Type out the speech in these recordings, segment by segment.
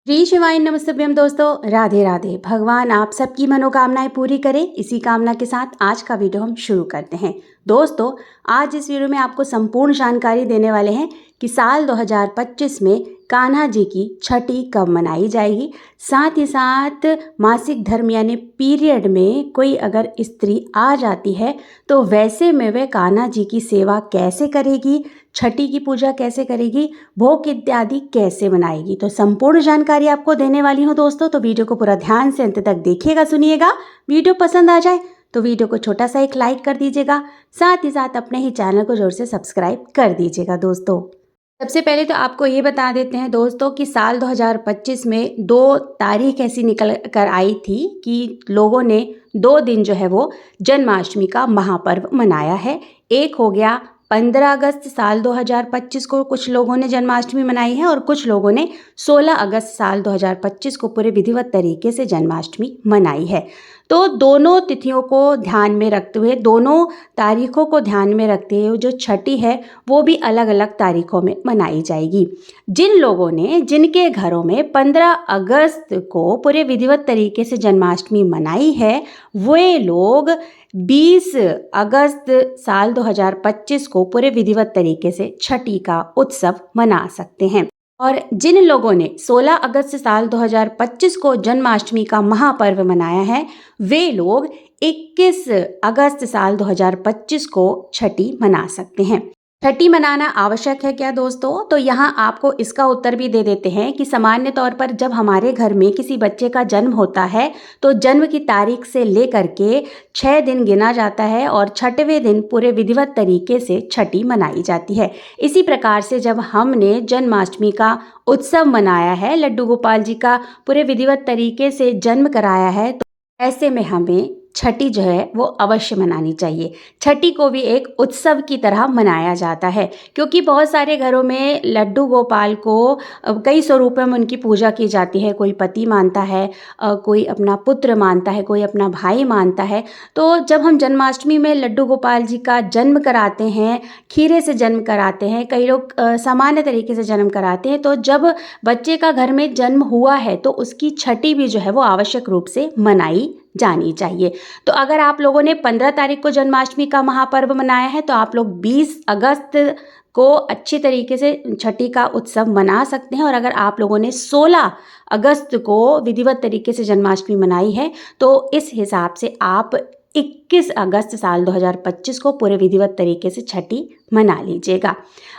श्री शिवाय नमस्तभ्यम दोस्तों, राधे राधे। भगवान आप सबकी मनोकामनाएं पूरी करे, इसी कामना के साथ आज का वीडियो हम शुरू करते हैं। दोस्तों, आज इस वीडियो में आपको संपूर्ण जानकारी देने वाले हैं कि साल 2025 में कान्हा जी की छठी कब मनाई जाएगी। साथ ही साथ मासिक धर्म यानी पीरियड में कोई अगर स्त्री आ जाती है तो वैसे में वह कान्हा जी की सेवा कैसे करेगी, छठी की पूजा कैसे करेगी, भोग इत्यादि कैसे बनाएगी। तो संपूर्ण जानकारी आपको देने वाली हूँ दोस्तों, तो वीडियो को पूरा ध्यान से अंत तक देखिएगा, सुनिएगा। वीडियो पसंद आ जाए तो वीडियो को छोटा सा एक लाइक कर दीजिएगा, साथ ही साथ अपने ही चैनल को जोर से सब्सक्राइब कर दीजिएगा। दोस्तों, सबसे पहले तो आपको ये बता देते हैं दोस्तों कि साल 2025 में 2 तारीख ऐसी निकल कर आई थी कि लोगों ने 2 दिन जो है वो जन्माष्टमी का महापर्व मनाया है। एक हो गया 15 अगस्त साल 2025 को कुछ लोगों ने जन्माष्टमी मनाई है और कुछ लोगों ने 16 अगस्त साल 2025 को पूरे विधिवत तरीके से जन्माष्टमी मनाई है। तो दोनों तिथियों को ध्यान में रखते हुए, दोनों तारीखों को ध्यान में रखते हुए जो छठी है वो भी अलग अलग तारीखों में मनाई जाएगी। जिन लोगों ने, जिनके घरों में 15 अगस्त को पूरे विधिवत तरीके से जन्माष्टमी मनाई है, वे लोग 20 अगस्त साल 2025 को पूरे विधिवत तरीके से छठी का उत्सव मना सकते हैं। और जिन लोगों ने 16 अगस्त साल 2025 को जन्माष्टमी का महापर्व मनाया है, वे लोग 21 अगस्त साल 2025 को छठी मना सकते हैं। छठी मनाना आवश्यक है क्या दोस्तों? तो यहाँ आपको इसका उत्तर भी दे देते हैं कि सामान्य तौर पर जब हमारे घर में किसी बच्चे का जन्म होता है तो जन्म की तारीख से लेकर के 6 दिन गिना जाता है और छठवें दिन पूरे विधिवत तरीके से छठी मनाई जाती है। इसी प्रकार से जब हमने जन्माष्टमी का उत्सव मनाया है, लड्डू गोपाल जी का पूरे विधिवत तरीके से जन्म कराया है, तो ऐसे में हमें छठी जो है वो अवश्य मनानी चाहिए। छठी को भी एक उत्सव की तरह मनाया जाता है क्योंकि बहुत सारे घरों में लड्डू गोपाल को कई स्वरूपों में उनकी पूजा की जाती है। कोई पति मानता है, कोई अपना पुत्र मानता है, कोई अपना भाई मानता है। तो जब हम जन्माष्टमी में लड्डू गोपाल जी का जन्म कराते हैं, खीरे से जन्म कराते हैं, कई लोग सामान्य तरीके से जन्म कराते हैं, तो जब बच्चे का घर में जन्म हुआ है तो उसकी छठी भी जो है वो आवश्यक रूप से मनाई जानी चाहिए। तो अगर आप लोगों ने 15 तारीख को जन्माष्टमी का महापर्व मनाया है तो आप लोग 20 अगस्त को अच्छी तरीके से छठी का उत्सव मना सकते हैं। और अगर आप लोगों ने 16 अगस्त को विधिवत तरीके से जन्माष्टमी मनाई है तो इस हिसाब से आप 21 अगस्त साल 2025 को पूरे विधिवत तरीके से छठी मना लीजिएगा।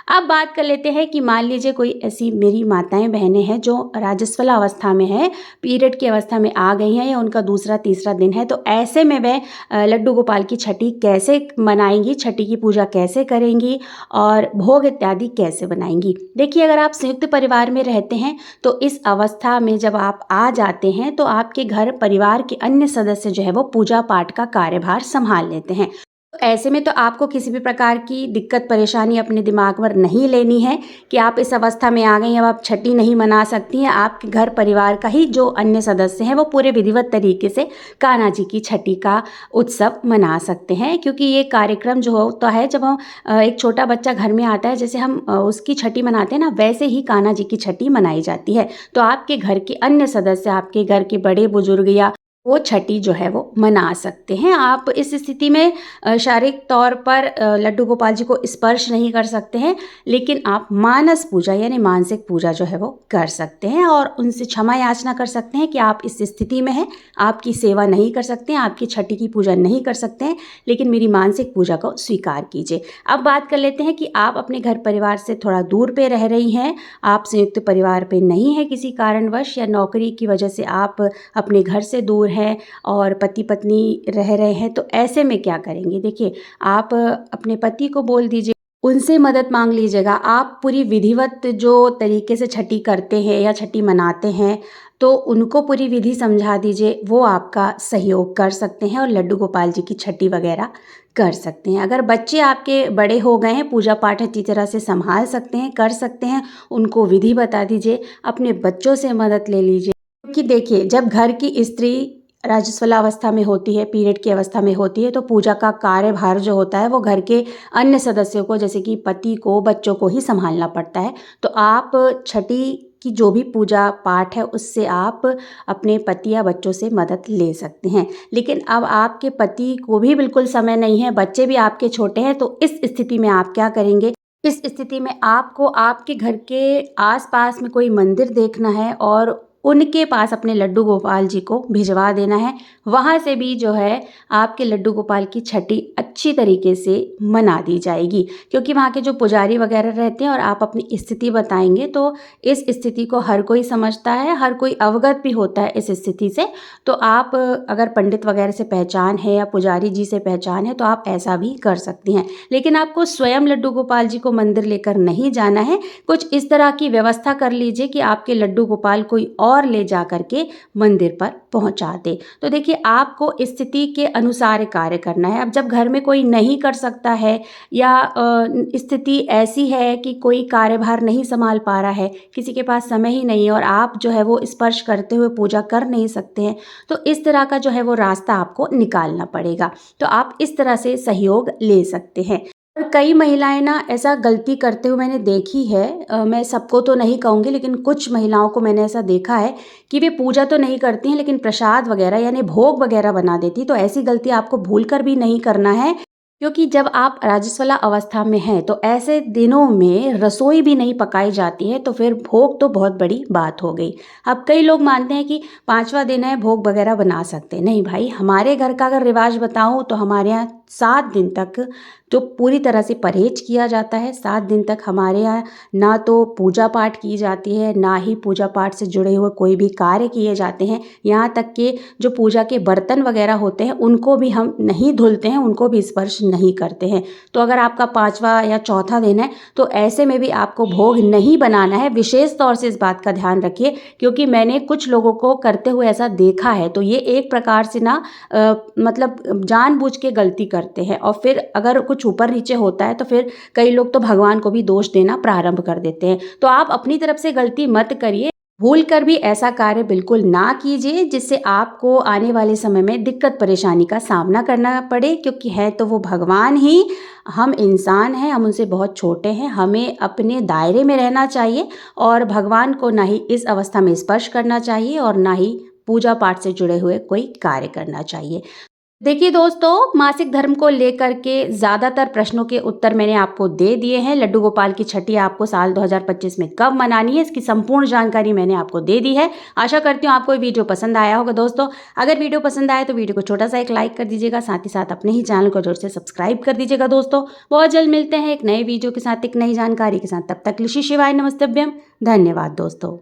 अब बात कर लेते हैं कि मान लीजिए कोई ऐसी मेरी माताएं बहनें हैं जो राजस्वला अवस्था में है, पीरियड की अवस्था में आ गई हैं या उनका दूसरा तीसरा दिन है, तो ऐसे में वे लड्डू गोपाल की छठी कैसे मनाएंगी, छठी की पूजा कैसे करेंगी और भोग इत्यादि कैसे बनाएंगी। देखिए, अगर आप संयुक्त परिवार में रहते हैं तो इस अवस्था में जब आप आ जाते हैं तो आपके घर परिवार के अन्य सदस्य जो है वो पूजा पाठ का कार्यभार संभाल लेते हैं। तो ऐसे में तो आपको किसी भी प्रकार की दिक्कत परेशानी अपने दिमाग पर नहीं लेनी है कि आप इस अवस्था में आ गई हैं, अब आप छठी नहीं मना सकती हैं। आपके घर परिवार का ही जो अन्य सदस्य हैं वो पूरे विधिवत तरीके से कान्हा जी की छठी का उत्सव मना सकते हैं, क्योंकि ये कार्यक्रम जो होता है जब हम एक छोटा बच्चा घर में आता है, जैसे हम उसकी छठी मनाते हैं ना, वैसे ही कान्हा जी की छठी मनाई जाती है। तो आपके घर के अन्य सदस्य, आपके घर के बड़े बुजुर्ग या वो छठी जो है वो मना सकते हैं। आप इस स्थिति में शारीरिक तौर पर लड्डू गोपाल जी को स्पर्श नहीं कर सकते हैं, लेकिन आप मानस पूजा यानी मानसिक पूजा जो है वो कर सकते हैं और उनसे क्षमा याचना कर सकते हैं कि आप इस स्थिति में हैं, आपकी सेवा नहीं कर सकते हैं, आपकी छठी की पूजा नहीं कर सकते हैं, लेकिन मेरी मानसिक पूजा को स्वीकार कीजिए। अब बात कर लेते हैं कि आप अपने घर परिवार से थोड़ा दूर पे रह रही हैं, आप संयुक्त परिवार पे नहीं है किसी कारणवश या नौकरी की वजह से आप अपने घर से दूर हैं और पति पत्नी रह रहे हैं, तो ऐसे में क्या करेंगे। देखिए, आप अपने पति को बोल दीजिए, उनसे मदद मांग लीजिएगा। आप पूरी विधिवत जो तरीके से छठी करते हैं या छठी मनाते हैं तो उनको पूरी विधि समझा दीजिए, वो आपका सहयोग कर सकते हैं और लड्डू गोपाल जी की छठी वगैरह कर सकते हैं। अगर बच्चे आपके बड़े हो गए हैं, पूजा पाठ अच्छी तरह से संभाल सकते हैं, कर सकते हैं, उनको विधि बता दीजिए, अपने बच्चों से मदद ले लीजिए। क्योंकि देखिए, जब घर की स्त्री राजस्वला अवस्था में होती है, पीरियड की अवस्था में होती है, तो पूजा का कार्यभार जो होता है वो घर के अन्य सदस्यों को, जैसे कि पति को, बच्चों को ही संभालना पड़ता है। तो आप छठी की जो भी पूजा पाठ है उससे आप अपने पति या बच्चों से मदद ले सकते हैं। लेकिन अब आपके पति को भी बिल्कुल समय नहीं है, बच्चे भी आपके छोटे हैं, तो इस स्थिति में आप क्या करेंगे? इस स्थिति में आपको आपके घर के आस-पास में कोई मंदिर देखना है और उनके पास अपने लड्डू गोपाल जी को भिजवा देना है। वहाँ से भी जो है आपके लड्डू गोपाल की छठी अच्छी तरीके से मना दी जाएगी, क्योंकि वहाँ के जो पुजारी वगैरह रहते हैं और आप अपनी स्थिति बताएंगे तो इस स्थिति को हर कोई समझता है, हर कोई अवगत भी होता है इस स्थिति से। तो आप अगर पंडित वगैरह से पहचान है या पुजारी जी से पहचान है तो आप ऐसा भी कर सकती हैं। लेकिन आपको स्वयं लड्डू गोपाल जी को मंदिर लेकर नहीं जाना है। कुछ इस तरह की व्यवस्था कर लीजिए कि आपके लड्डू गोपाल कोई और ले जा करके मंदिर पर पहुंचा दे। तो देखिए, आपको स्थिति के अनुसार कार्य करना है। अब जब घर में कोई नहीं कर सकता है या स्थिति ऐसी है कि कोई कार्यभार नहीं संभाल पा रहा है, किसी के पास समय ही नहीं है और आप जो है वो स्पर्श करते हुए पूजा कर नहीं सकते हैं, तो इस तरह का जो है वो रास्ता आपको निकालना पड़ेगा। तो आप इस तरह से सहयोग ले सकते हैं। और कई महिलाएं ना ऐसा गलती करते हुए मैंने देखी है, मैं सबको तो नहीं कहूँगी लेकिन कुछ महिलाओं को मैंने ऐसा देखा है कि वे पूजा तो नहीं करती हैं लेकिन प्रसाद वगैरह यानी भोग वगैरह बना देती। तो ऐसी गलती आपको भूल कर भी नहीं करना है, क्योंकि जब आप रजस्वला अवस्था में हैं तो ऐसे दिनों में रसोई भी नहीं पकाई जाती है, तो फिर भोग तो बहुत बड़ी बात हो गई। अब कई लोग मानते हैं कि 5वां दिन है भोग वगैरह बना सकते हैं। नहीं भाई, हमारे घर का अगर रिवाज बताऊं तो हमारे यहाँ 7 दिन तक जो पूरी तरह से परहेज किया जाता है। 7 दिन तक हमारे यहाँ ना तो पूजा पाठ की जाती है, ना ही पूजा पाठ से जुड़े हुए कोई भी कार्य किए जाते हैं। यहाँ तक कि जो पूजा के बर्तन वगैरह होते हैं उनको भी हम नहीं धुलते हैं, उनको भी स्पर्श नहीं करते हैं। तो अगर आपका 5वां या चौथा दिन है तो ऐसे में भी आपको भोग नहीं बनाना है। विशेष तौर से इस बात का ध्यान रखिए, क्योंकि मैंने कुछ लोगों को करते हुए ऐसा देखा है। तो ये एक प्रकार से ना मतलब जानबूझ के गलती करते हैं और फिर अगर कुछ ऊपर नीचे होता है तो फिर कई लोग तो भगवान को भी दोष देना प्रारंभ कर देते हैं। तो आप अपनी तरफ से गलती मत करिए, भूल कर भी ऐसा कार्य बिल्कुल ना कीजिए जिससे आपको आने वाले समय में दिक्कत परेशानी का सामना करना पड़े, क्योंकि है तो वो भगवान ही, हम इंसान हैं, हम उनसे बहुत छोटे हैं। हमें अपने दायरे में रहना चाहिए और भगवान को ना ही इस अवस्था में स्पर्श करना चाहिए और ना ही पूजा पाठ से जुड़े हुए कोई कार्य करना चाहिए। देखिए दोस्तों, मासिक धर्म को लेकर के ज़्यादातर प्रश्नों के उत्तर मैंने आपको दे दिए हैं। लड्डू गोपाल की छठी आपको साल 2025 में कब मनानी है, इसकी संपूर्ण जानकारी मैंने आपको दे दी है। आशा करती हूँ आपको ये वीडियो पसंद आया होगा। दोस्तों, अगर वीडियो पसंद आए तो वीडियो को छोटा सा एक लाइक कर दीजिएगा, साथ ही साथ अपने ही चैनल को जोर से सब्सक्राइब कर दीजिएगा। दोस्तों, बहुत जल्द मिलते हैं एक नए वीडियो के साथ, एक नई जानकारी के साथ। तब तक श्री शिवाय नमस्तभ्यम। धन्यवाद दोस्तों।